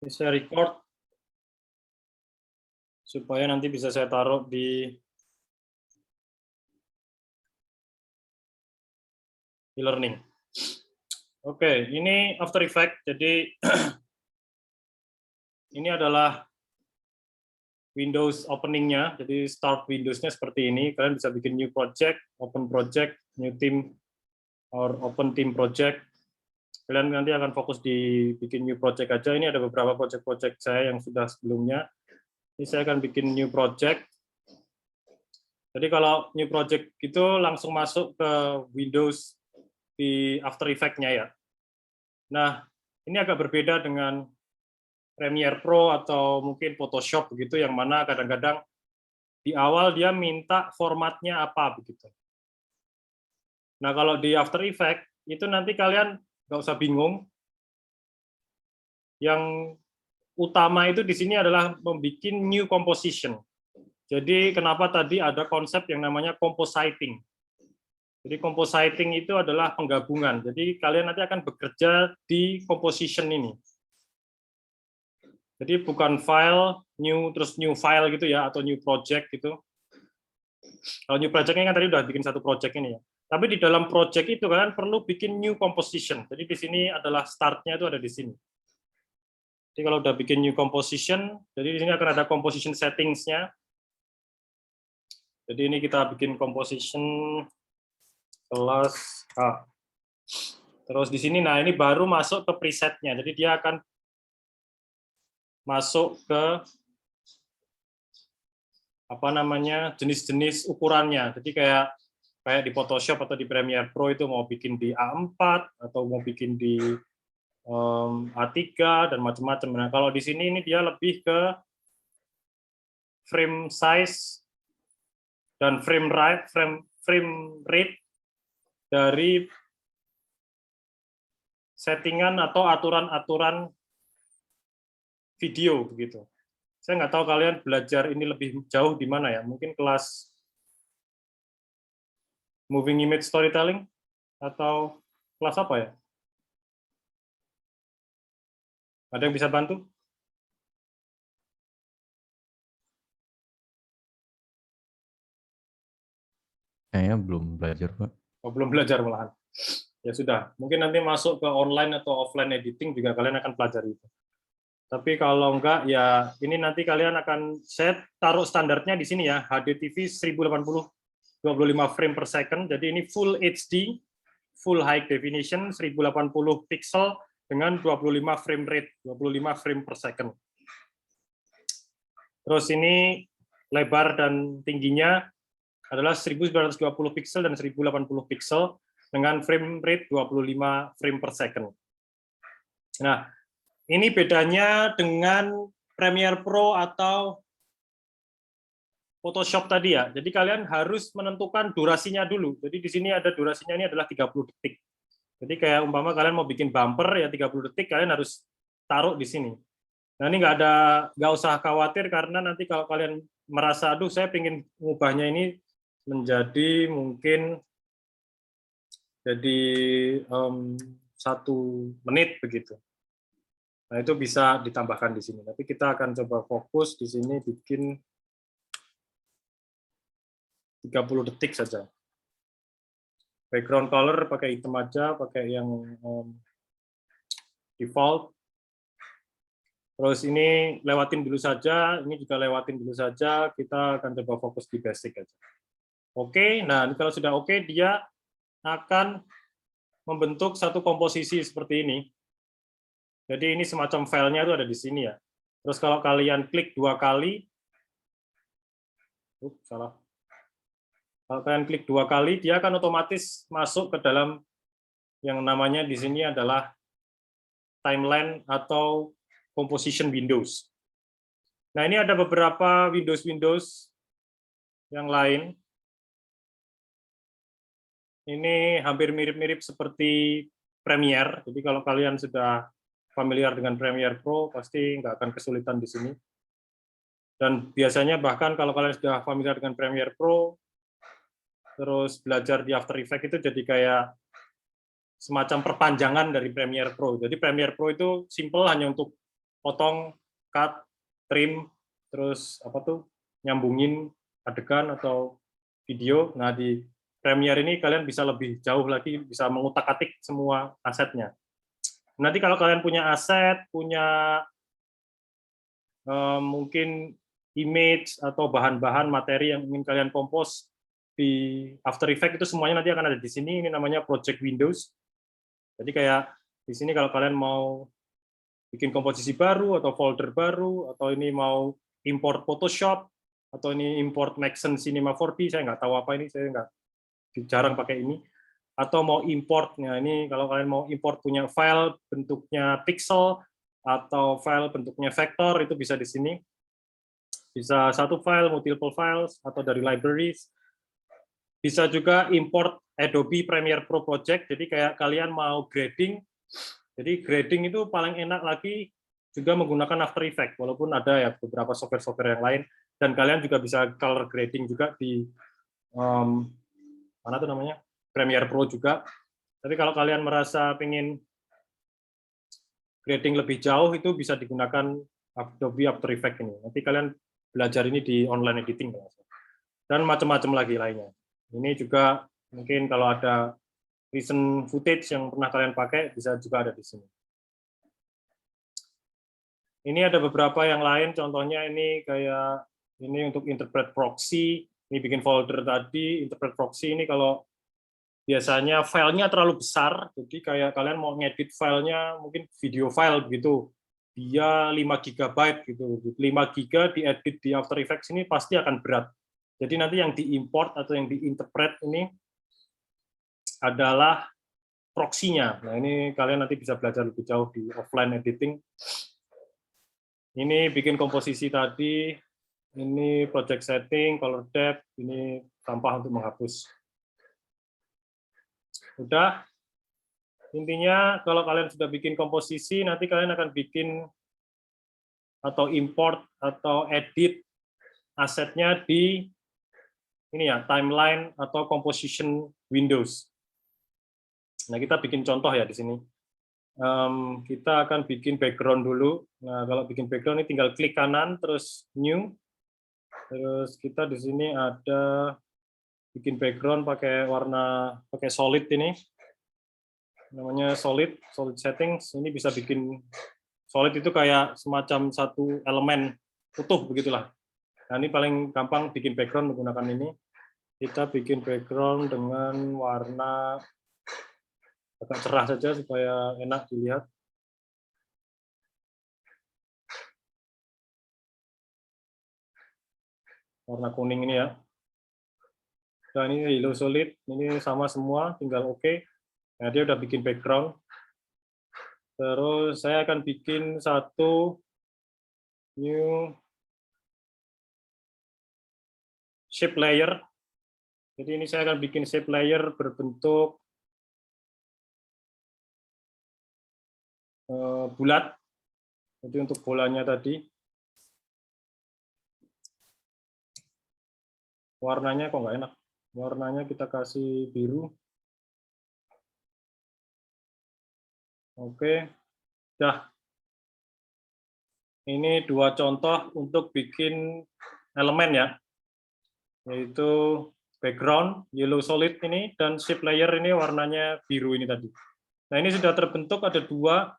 Ini saya record supaya nanti bisa saya taruh di e-learning. Oke, ini After Effects. Jadi ini adalah Windows opening-nya. Jadi start Windows-nya seperti ini. Kalian bisa bikin new project, open project, new team, or open team project. Kalian nanti akan fokus di bikin new project aja. Ini ada beberapa project-project saya yang sudah sebelumnya. Ini saya akan bikin new project. Jadi kalau new project itu langsung masuk ke Windows di After Effects-nya ya. Nah, ini agak berbeda dengan Premiere Pro atau mungkin Photoshop begitu, yang mana kadang-kadang di awal dia minta formatnya apa begitu. Nah, kalau di After Effects itu nanti kalian nggak usah bingung. Yang utama itu di sini adalah membuat new composition. Jadi kenapa tadi ada konsep yang namanya compositing. Jadi compositing itu adalah penggabungan. Jadi kalian nanti akan bekerja di composition ini. Jadi bukan file new terus new file gitu ya, atau new project gitu. Kalau new project ini kan tadi udah bikin satu project ini ya. Tapi di dalam project itu kalian perlu bikin new composition. Jadi di sini adalah startnya itu ada di sini. Jadi kalau udah bikin new composition, jadi di sini akan ada composition settings-nya. Jadi ini kita bikin composition kelas A. Terus di sini, nah ini baru masuk ke presetnya. Jadi dia akan masuk ke apa namanya jenis-jenis ukurannya. Jadi kayak di Photoshop atau di Premiere Pro itu mau bikin di A4 atau mau bikin di A3 dan macam-macam. Nah kalau di sini ini dia lebih ke frame size dan frame rate dari settingan atau aturan-aturan video begitu. Saya nggak tahu kalian belajar ini lebih jauh di mana ya, mungkin kelas moving image storytelling atau kelas apa ya? Ada yang bisa bantu? Kayaknya belum belajar, Pak. Oh, belum belajar malahan. Ya sudah, mungkin nanti masuk ke online atau offline editing juga kalian akan pelajari itu. Tapi kalau enggak, ya ini nanti kalian akan saya taruh standarnya di sini ya, HDTV 1080 25 frame per second. Jadi ini full HD, full high definition 1080 pixel dengan 25 frame rate, 25 frame per second. Terus ini lebar dan tingginya adalah 1920 pixel dan 1080 pixel dengan frame rate 25 frame per second. Nah, ini bedanya dengan Premiere Pro atau Photoshop tadi ya. Jadi kalian harus menentukan durasinya dulu. Jadi di sini ada durasinya, ini adalah 30 detik. Jadi kayak umpama kalian mau bikin bumper ya 30 detik, kalian harus taruh di sini. Nah ini nggak usah khawatir karena nanti kalau kalian merasa aduh saya pengen mengubahnya ini menjadi mungkin jadi 1 menit begitu. Nah itu bisa ditambahkan di sini. Tapi kita akan coba fokus di sini bikin 30 detik saja. Background color pakai hitam aja, pakai yang default. Terus ini lewatin dulu saja, ini juga lewatin dulu saja, kita akan coba fokus di basic aja. Oke, nah kalau sudah oke, dia akan membentuk satu komposisi seperti ini. Jadi ini semacam filenya itu ada di sini ya. Terus kalau kalian klik 2 kali, salah. Kalau kalian klik 2 kali, dia akan otomatis masuk ke dalam yang namanya di sini adalah timeline atau composition windows. Nah, ini ada beberapa Windows yang lain. Ini hampir mirip-mirip seperti Premiere. Jadi kalau kalian sudah familiar dengan Premiere Pro, pasti nggak akan kesulitan di sini. Dan biasanya bahkan kalau kalian sudah familiar dengan Premiere Pro, terus belajar di After Effects itu jadi kayak semacam perpanjangan dari Premiere Pro. Jadi Premiere Pro itu simple hanya untuk potong, cut, trim, terus apa tuh nyambungin adegan atau video. Nah, di Premiere ini kalian bisa lebih jauh lagi, bisa mengutak-atik semua asetnya. Nanti kalau kalian punya aset, punya mungkin image atau bahan-bahan materi yang ingin kalian kompos di After Effects, itu semuanya nanti akan ada di sini. Ini namanya Project Windows. Jadi kayak di sini kalau kalian mau bikin komposisi baru atau folder baru, atau ini mau import Photoshop, atau ini import Maxon Cinema 4D, saya nggak tahu apa ini, saya nggak jarang pakai ini, atau mau importnya ini, kalau kalian mau import punya file bentuknya pixel atau file bentuknya vektor, itu bisa di sini. Bisa satu file, multiple files, atau dari libraries. Bisa juga import Adobe Premiere Pro Project, jadi kayak kalian mau grading, jadi grading itu paling enak lagi juga menggunakan After Effects, walaupun ada ya beberapa software-software yang lain, dan kalian juga bisa color grading juga di mana tuh namanya, Premiere Pro juga. Tapi kalau kalian merasa pengen grading lebih jauh, itu bisa digunakan Adobe After Effects ini. Nanti kalian belajar ini di online editing. Dan macam-macam lagi lainnya. Ini juga mungkin kalau ada recent footage yang pernah kalian pakai, bisa juga ada di sini. Ini ada beberapa yang lain, contohnya ini kayak ini untuk interpret proxy, ini bikin folder tadi, interpret proxy ini kalau biasanya filenya terlalu besar, jadi kayak kalian mau ngedit filenya, mungkin video file begitu, dia 5 GB gitu, 5 GB diedit di After Effects ini pasti akan berat. Jadi nanti yang diimport atau yang diinterpret ini adalah proxy-nya. Nah, ini kalian nanti bisa belajar lebih jauh di offline editing. Ini bikin komposisi tadi, ini project setting, color depth, ini sampah untuk menghapus. Udah, intinya kalau kalian sudah bikin komposisi, nanti kalian akan bikin atau import atau edit asetnya di ini ya, timeline atau composition windows. Nah, kita bikin contoh ya di sini. Kita akan bikin background dulu. Nah, kalau bikin background ini tinggal klik kanan, terus new. Terus kita di sini ada bikin background pakai warna, pakai solid ini. Namanya solid settings. Ini bisa bikin solid itu kayak semacam satu elemen utuh begitulah. Nah, ini paling gampang bikin background menggunakan ini. Kita bikin background dengan warna agak cerah saja supaya enak dilihat. Warna kuning ini ya. Dan ini yellow solid, ini sama semua, tinggal oke. Nah, dia udah bikin background. Terus saya akan bikin satu new shape layer. Jadi ini saya akan bikin shape layer berbentuk bulat. Jadi untuk bolanya tadi. Warnanya kok nggak enak. Warnanya kita kasih biru. Oke. Dah. Ini dua contoh untuk bikin elemen ya. Yaitu background, yellow solid ini, dan shape layer ini warnanya biru ini tadi. Nah, ini sudah terbentuk ada dua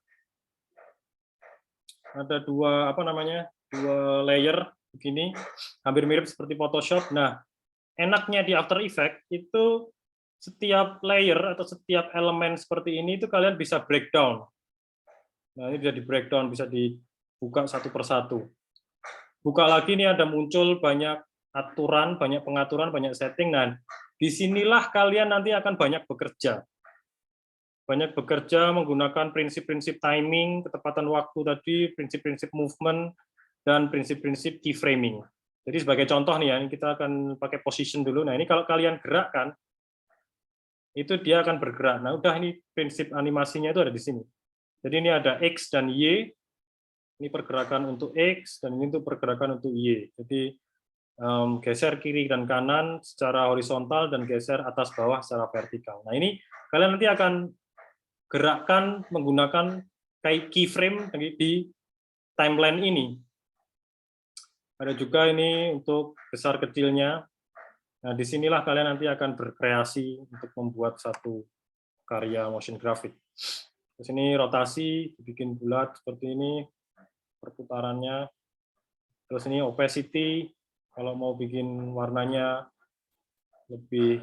apa namanya, dua layer begini, hampir mirip seperti Photoshop. Nah, enaknya di After Effects itu setiap layer atau setiap elemen seperti ini itu kalian bisa breakdown. Nah, ini bisa di breakdown, bisa dibuka satu persatu. Buka lagi ini ada muncul banyak aturan, banyak pengaturan, banyak setting. Nah, disinilah kalian nanti akan banyak bekerja. Banyak bekerja menggunakan prinsip-prinsip timing, ketepatan waktu tadi, prinsip-prinsip movement, dan prinsip-prinsip keyframing. Jadi sebagai contoh nih ya, kita akan pakai position dulu. Nah, ini kalau kalian gerakkan, itu dia akan bergerak. Nah, udah ini prinsip animasinya itu ada di sini. Jadi ini ada X dan Y, ini pergerakan untuk X, dan ini untuk pergerakan untuk Y. Jadi geser kiri dan kanan secara horizontal, dan geser atas bawah secara vertikal. Nah, ini kalian nanti akan gerakkan menggunakan kayak keyframe di timeline ini. Ada juga ini untuk besar kecilnya. Nah, disinilah kalian nanti akan berkreasi untuk membuat satu karya motion graphic. Di sini rotasi, dibikin bulat seperti ini, perputarannya. Terus ini opacity, kalau mau bikin warnanya lebih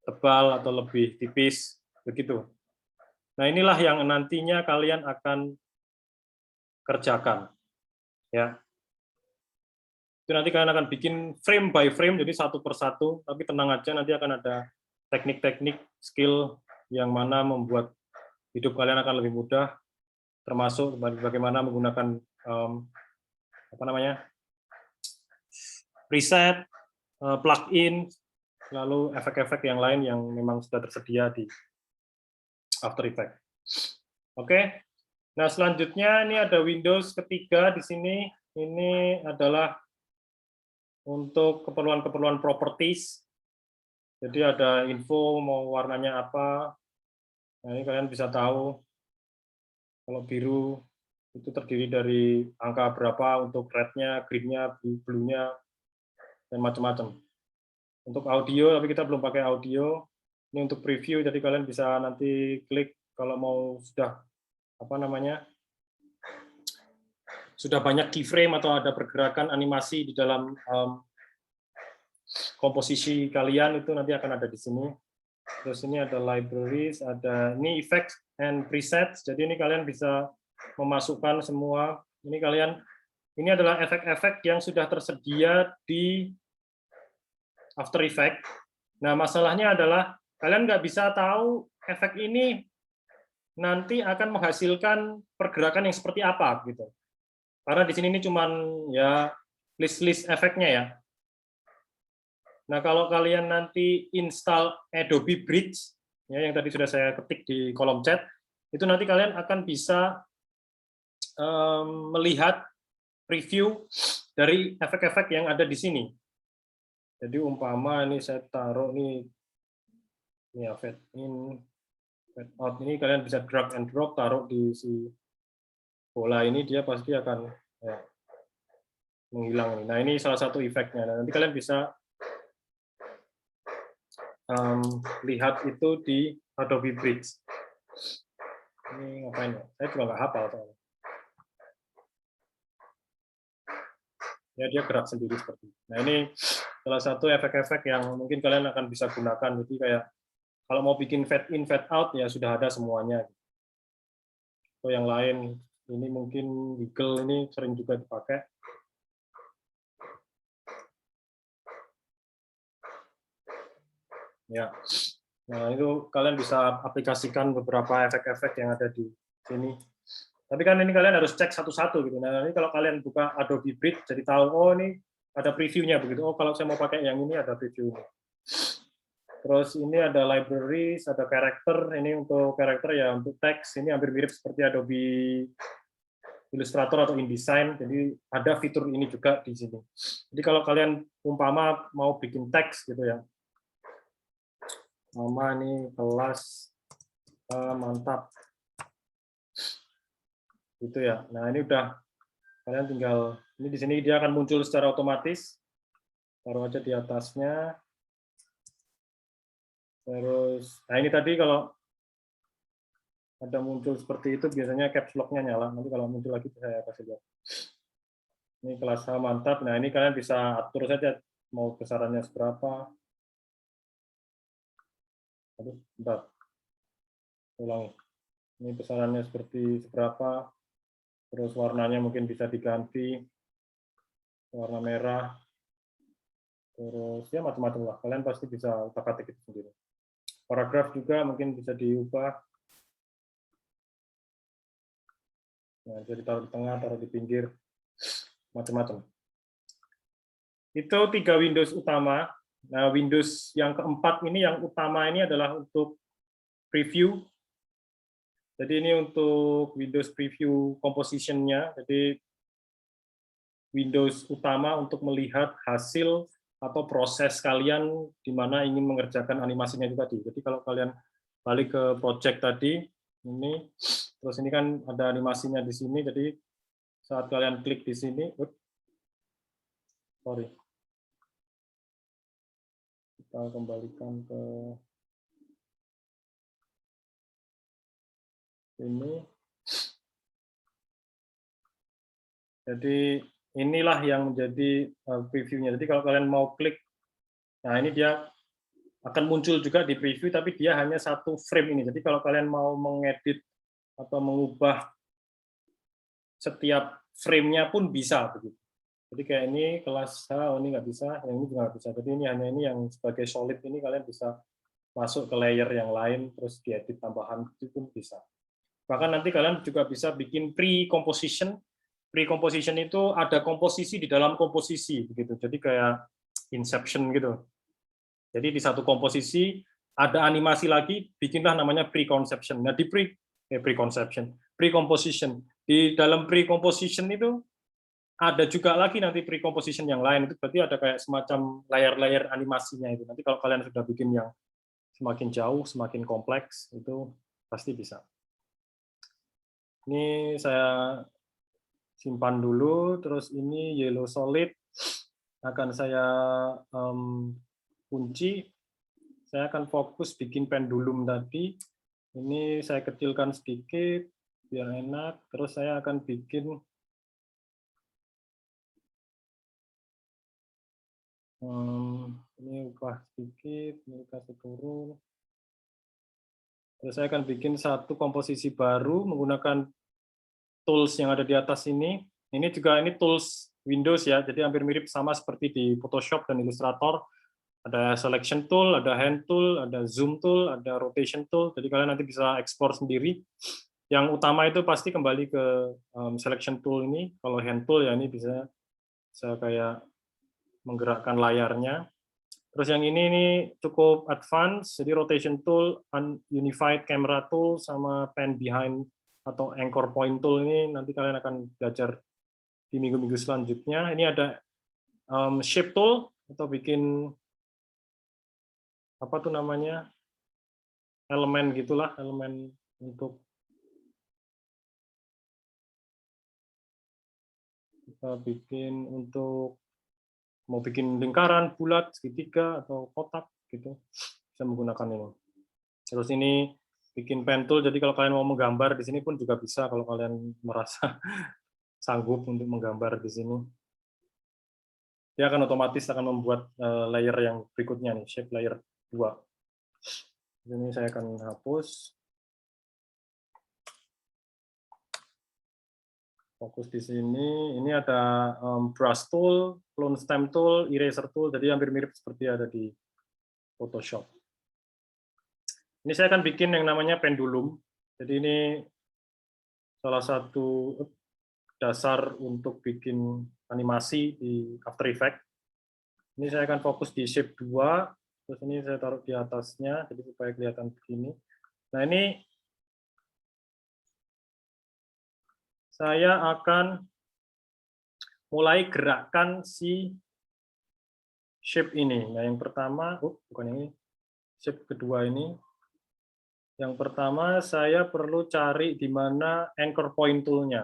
tebal atau lebih tipis, begitu. Nah, inilah yang nantinya kalian akan kerjakan. Ya. Itu nanti kalian akan bikin frame by frame, jadi satu persatu, tapi tenang aja, nanti akan ada teknik-teknik, skill yang mana membuat hidup kalian akan lebih mudah, termasuk bagaimana menggunakan preset, plugin, lalu efek-efek yang lain yang memang sudah tersedia di After Effects. Oke, nah selanjutnya ini ada Windows ketiga di sini. Ini adalah untuk keperluan-keperluan properties. Jadi ada info mau warnanya apa. Nah, ini kalian bisa tahu kalau biru itu terdiri dari angka berapa untuk red-nya, green-nya, blue-nya, dan macam-macam. Untuk audio, tapi kita belum pakai audio. Ini untuk preview, jadi kalian bisa nanti klik kalau mau sudah banyak keyframe atau ada pergerakan animasi di dalam komposisi kalian, itu nanti akan ada di sini. Terus ini ada libraries, ada ini effects and presets. Jadi ini kalian bisa memasukkan semua. Ini adalah efek-efek yang sudah tersedia di After Effects. Nah, masalahnya adalah kalian nggak bisa tahu efek ini nanti akan menghasilkan pergerakan yang seperti apa gitu. Karena di sini ini cuman ya list-list efeknya ya. Nah, kalau kalian nanti install Adobe Bridge, ya, yang tadi sudah saya ketik di kolom chat, itu nanti kalian akan bisa melihat preview dari efek-efek yang ada di sini. Jadi umpama ini saya taruh ini ya fade in, fade out, ini kalian bisa drag and drop, taruh di si bola ini, dia pasti akan ya, menghilang. Nah, ini salah satu efeknya. Nah, nanti kalian bisa lihat itu di Adobe Bridge. Ini ngapain ya? Saya juga nggak hafal soalnya. Ya, dia gerak sendiri seperti ini. Nah, ini salah satu efek-efek yang mungkin kalian akan bisa gunakan. Jadi kayak kalau mau bikin fade in, fade out, ya sudah ada semuanya. Atau yang lain, ini mungkin wiggle ini sering juga dipakai. Ya, nah itu kalian bisa aplikasikan beberapa efek-efek yang ada di sini. Tapi kan ini kalian harus cek satu-satu gitu. Nah, ini kalau kalian buka Adobe Bridge, jadi tahu, oh ini ada previewnya begitu. Oh, kalau saya mau pakai yang ini ada previewnya. Terus ini ada libraries, ada karakter. Ini untuk karakter ya, untuk teks. Ini hampir mirip seperti Adobe Illustrator atau InDesign. Jadi ada fitur ini juga di sini. Jadi kalau kalian umpama mau bikin teks gitu ya, Mama nih kelas mantap. Gitu ya. Nah, ini udah kalian tinggal ini di sini dia akan muncul secara otomatis. Taruh aja di atasnya. Terus nah ini tadi kalau ada muncul seperti itu biasanya caps lock-nya nyala. Nanti kalau muncul lagi saya kasih lihat. Ini kelas mantap. Nah, ini kalian bisa atur saja mau besarannya seberapa. Aduh, bentar. Ulangi. Ini besarannya seperti seberapa. Terus warnanya mungkin bisa diganti warna merah, terus ya macam-macam lah. Kalian pasti bisa utak-atik itu sendiri. Paragraf juga mungkin bisa diubah. Nah, jadi taruh di tengah, taruh di pinggir, macam-macam. Itu 3 Windows utama. Nah, Windows yang keempat ini, yang utama ini adalah untuk preview. Jadi ini untuk Windows Preview Composition-nya. Jadi Windows utama untuk melihat hasil atau proses kalian di mana ingin mengerjakan animasinya itu tadi. Jadi kalau kalian balik ke project tadi, ini, terus ini kan ada animasinya di sini, jadi saat kalian klik di sini, sorry, kita kembalikan ke ini. Jadi inilah yang menjadi previewnya. Jadi kalau kalian mau klik, nah ini dia akan muncul juga di preview, tapi dia hanya satu frame ini. Jadi kalau kalian mau mengedit atau mengubah setiap frame-nya pun bisa begitu. Jadi kayak ini kelas ini nggak bisa, yang ini juga nggak bisa. Jadi ini hanya ini yang sebagai solid ini kalian bisa masuk ke layer yang lain, terus diedit tambahan itu pun bisa. Bahkan nanti kalian juga bisa bikin pre-composition. Pre-composition itu ada komposisi di dalam komposisi begitu. Jadi kayak Inception gitu. Jadi di satu komposisi ada animasi lagi, bikinlah namanya pre-conception. Nah di pre-composition. Di dalam pre-composition itu ada juga lagi nanti pre-composition yang lain, itu berarti ada kayak semacam layar-layar animasinya itu. Nanti kalau kalian sudah bikin yang semakin jauh, semakin kompleks, itu pasti bisa. Ini saya simpan dulu, terus ini yellow solid akan saya kunci. Saya akan fokus bikin pendulum tadi. Ini saya kecilkan sedikit biar enak. Terus saya akan bikin ini ubah sedikit, ini kasih turun. Terus saya akan bikin satu komposisi baru menggunakan tools yang ada di atas ini. Ini juga ini tools Windows ya, jadi hampir mirip sama seperti di Photoshop dan Illustrator. Ada selection tool, ada hand tool, ada zoom tool, ada rotation tool. Jadi kalian nanti bisa ekspor sendiri. Yang utama itu pasti kembali ke selection tool ini. Kalau hand tool ya ini bisa kayak menggerakkan layarnya. Terus yang ini cukup advance, jadi rotation tool, unified camera tool, sama pan behind atau anchor point tool ini nanti kalian akan belajar di minggu-minggu selanjutnya. Ini ada shape tool atau bikin apa tuh namanya elemen gitulah, elemen untuk kita bikin untuk mau bikin lingkaran, bulat, segitiga, atau kotak, gitu, bisa menggunakan ini. Terus ini bikin pen tool, jadi kalau kalian mau menggambar di sini pun juga bisa, kalau kalian merasa sanggup untuk menggambar di sini. Dia akan otomatis akan membuat layer yang berikutnya, nih, shape layer 2. Ini saya akan hapus. Fokus di sini. Ini ada brush tool, clone stem tool, eraser tool, jadi hampir mirip seperti ada di Photoshop. Ini saya akan bikin yang namanya pendulum. Jadi ini salah satu dasar untuk bikin animasi di After Effects. Ini saya akan fokus di shape 2, terus ini saya taruh di atasnya, jadi supaya kelihatan begini. Nah ini saya akan mulai gerakkan si shape ini. Nah, yang pertama, bukan ini, shape kedua ini. Yang pertama, saya perlu cari di mana anchor point tool-nya.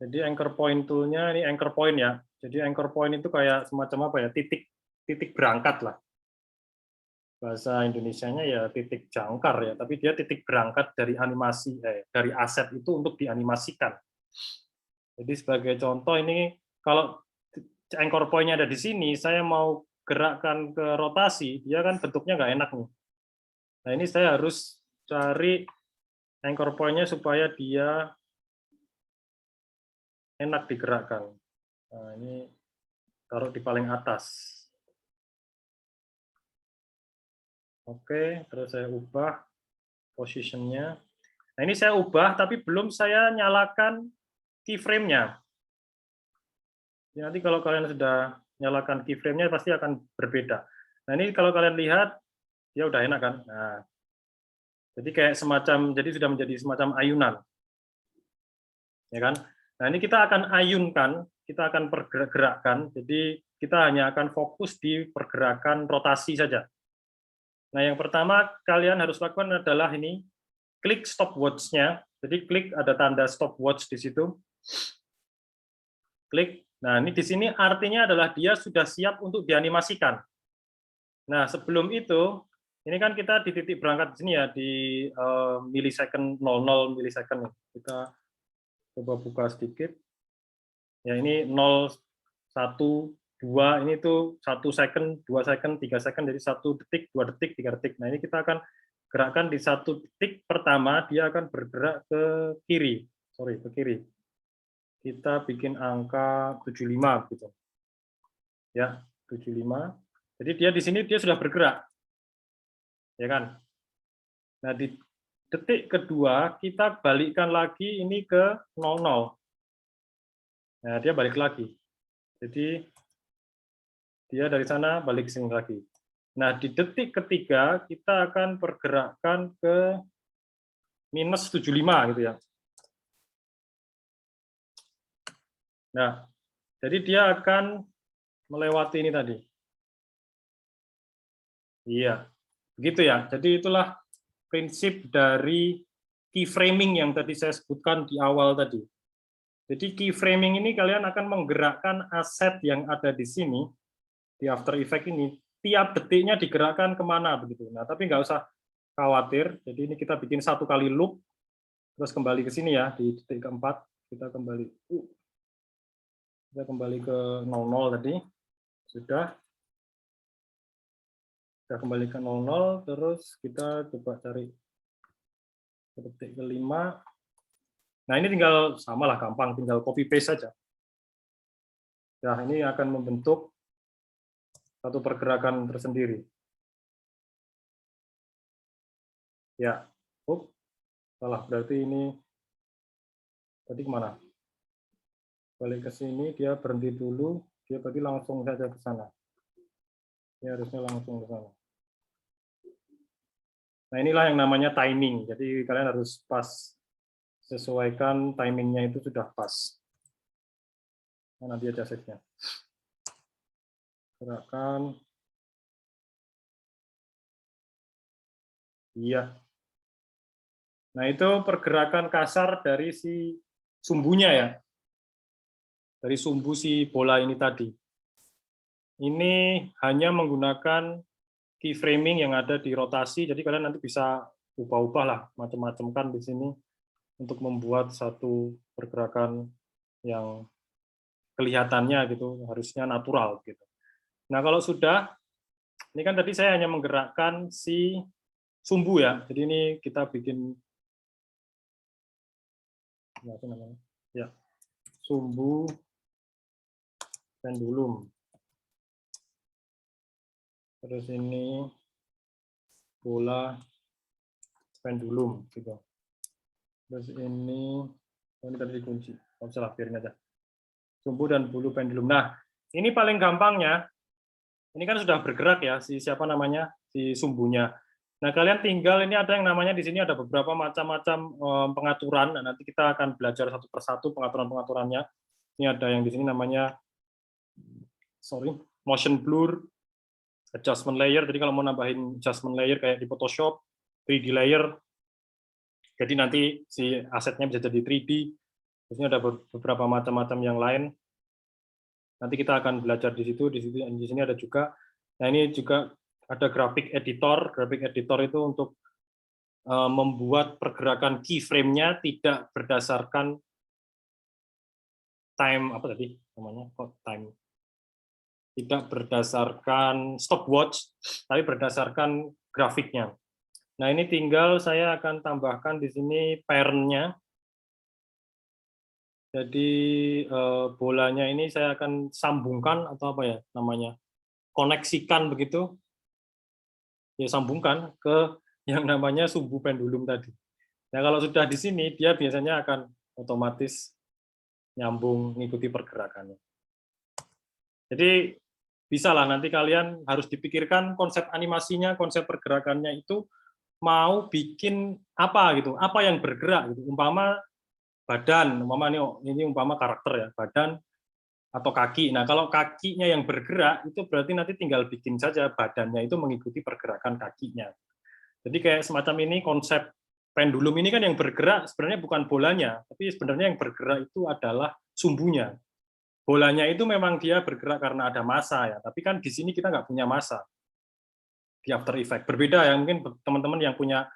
Jadi anchor point tool-nya, ini anchor point ya. Jadi anchor point itu kayak semacam apa ya, titik berangkat lah. Bahasa Indonesianya ya titik jangkar ya, tapi dia titik berangkat dari animasi, dari aset itu untuk dianimasikan. Jadi sebagai contoh ini, kalau anchor point-nya ada di sini, saya mau gerakkan ke rotasi, dia kan bentuknya nggak enak nih. Nah ini saya harus cari anchor point-nya supaya dia enak digerakkan. Nah ini taruh di paling atas. Oke, terus saya ubah position-nya. Nah ini saya ubah, tapi belum saya nyalakan keyframe-nya. Ya, nanti kalau kalian sudah nyalakan keyframe-nya pasti akan berbeda. Nah ini kalau kalian lihat, ya udah enak kan. Nah, jadi kayak semacam, jadi sudah menjadi semacam ayunan, ya kan? Nah ini kita akan ayunkan, kita akan pergerakkan. Jadi kita hanya akan fokus di pergerakan rotasi saja. Nah yang pertama kalian harus lakukan adalah ini, klik stopwatch-nya. Jadi klik ada tanda stopwatch di situ. klik. Nah, ini di sini artinya adalah dia sudah siap untuk dianimasikan. Nah, sebelum itu, ini kan kita di titik berangkat di sini ya, di millisecond 00 millisecond. Kita coba buka sedikit. Ya, ini 0, 1, 2, ini tuh 1 second, 2 second, 3 second, jadi 1 detik, 2 detik, 3 detik. Nah, ini kita akan gerakkan di 1 detik pertama, dia akan bergerak ke kiri. Sorry, ke kiri. Kita bikin angka 75 gitu. Ya, 75. Jadi dia di sini dia sudah bergerak. Ya kan? Nah, di detik kedua kita balikkan lagi ini ke 00. Nah, dia balik lagi. Jadi dia dari sana balik ke sini lagi. Nah, di detik ketiga kita akan pergerakan ke minus 75 gitu ya. Nah, jadi dia akan melewati ini tadi. Iya, begitu ya. Jadi itulah prinsip dari keyframing yang tadi saya sebutkan di awal tadi. Jadi keyframing ini kalian akan menggerakkan aset yang ada di sini, di After Effects ini, tiap detiknya digerakkan kemana begitu. Nah, tapi nggak usah khawatir. Jadi ini kita bikin 1 kali loop, terus kembali ke sini ya, di detik keempat kita kembali ke 00 tadi. Sudah kembali ke 00, terus kita coba cari ke detik kelima. Nah, ini tinggal samalah, gampang, tinggal copy paste saja. Nah, ini akan membentuk satu pergerakan tersendiri. Ya, salah, berarti ini tadi kemana? Balik ke sini, dia berhenti dulu, dia berarti langsung saja ke sana. Ini harusnya langsung ke sana. Nah, inilah yang namanya timing. Jadi kalian harus pas sesuaikan timingnya itu sudah pas. Mana dia jasetnya? Gerakan. Iya. Nah, itu pergerakan kasar dari si sumbunya ya. Dari sumbu si bola ini tadi. Ini hanya menggunakan keyframing yang ada di rotasi, jadi kalian nanti bisa ubah-ubah lah, macam-macam kan di sini untuk membuat satu pergerakan yang kelihatannya gitu, harusnya natural gitu. Nah, kalau sudah, ini kan tadi saya hanya menggerakkan si sumbu ya, jadi ini kita bikin apa namanya? Ya, sumbu pendulum. Terus ini bola pendulum gitu. Terus ini tadi dikunci. Nggak usah lah, biarin aja. Sumbu dan bulu pendulum. Nah, ini paling gampangnya. Ini kan sudah bergerak ya, si siapa namanya, si sumbunya. Nah, kalian tinggal ini ada yang namanya di sini ada beberapa macam-macam pengaturan. Nah, nanti kita akan belajar satu persatu pengaturan-pengaturannya. Ini ada yang di sini namanya motion blur, adjustment layer. Jadi kalau mau nambahin adjustment layer kayak di Photoshop, 3D layer, jadi nanti si asetnya bisa jadi 3D. Terus ini ada beberapa macam-macam yang lain. Nanti kita akan belajar di situ. Di sini ada juga. Nah, ini juga ada graphic editor. Graphic editor itu untuk membuat pergerakan keyframe-nya tidak berdasarkan time apa tadi namanya? Time. Tidak berdasarkan stopwatch, tapi berdasarkan grafiknya. Nah, ini tinggal saya akan tambahkan di sini parent-nya. Jadi bolanya ini saya akan sambungkan atau apa ya namanya? Koneksikan begitu. Ya, sambungkan ke yang namanya sumbu pendulum tadi. Nah, kalau sudah di sini dia biasanya akan otomatis nyambung mengikuti pergerakannya. Jadi bisa lah nanti kalian harus dipikirkan konsep animasinya, konsep pergerakannya itu mau bikin apa gitu, apa yang bergerak gitu. Umpama badan, umpama ini umpama karakter ya, badan atau kaki. Nah, kalau kakinya yang bergerak itu berarti nanti tinggal bikin saja badannya itu mengikuti pergerakan kakinya. Jadi kayak semacam ini konsep pendulum ini kan yang bergerak sebenarnya bukan bolanya, tapi sebenarnya yang bergerak itu adalah sumbunya. bolanya itu memang dia bergerak karena ada massa ya, tapi kan di sini kita nggak punya massa di After Effects. Berbeda ya, mungkin teman-teman yang punya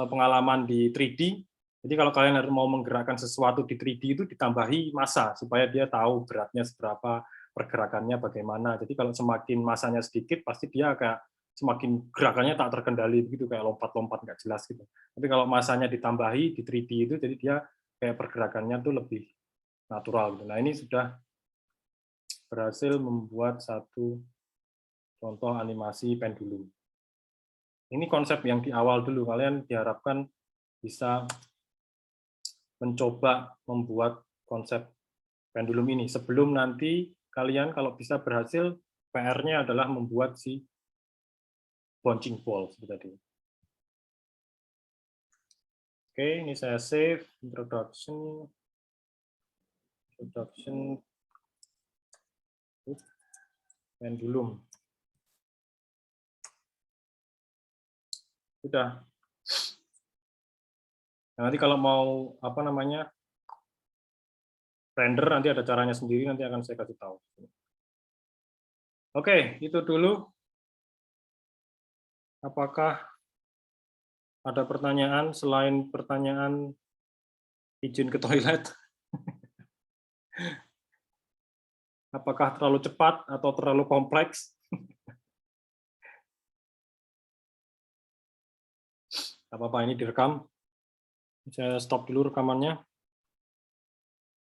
pengalaman di 3D, jadi kalau kalian harus mau menggerakkan sesuatu di 3D itu ditambahi massa supaya dia tahu beratnya seberapa, pergerakannya bagaimana. Jadi kalau semakin massanya sedikit, pasti dia kayak semakin gerakannya tak terkendali begitu, kayak lompat-lompat nggak jelas gitu. Tapi kalau massanya ditambahi di 3D itu, jadi dia kayak pergerakannya tuh lebih natural gitu. Nah, ini sudah berhasil membuat satu contoh animasi pendulum. Ini konsep yang di awal dulu, kalian diharapkan bisa mencoba membuat konsep pendulum ini. Sebelum nanti kalian kalau bisa berhasil, PR-nya adalah membuat si bouncing ball seperti tadi. Oke, ini saya save, introduction, pendulum. Sudah. Nah, nanti kalau mau apa namanya render, nanti ada caranya sendiri, nanti akan saya kasih tahu. Oke, itu dulu. Apakah ada pertanyaan selain pertanyaan izin ke toilet? Apakah terlalu cepat atau terlalu kompleks? Apa-apa, ini direkam. Saya stop dulu rekamannya.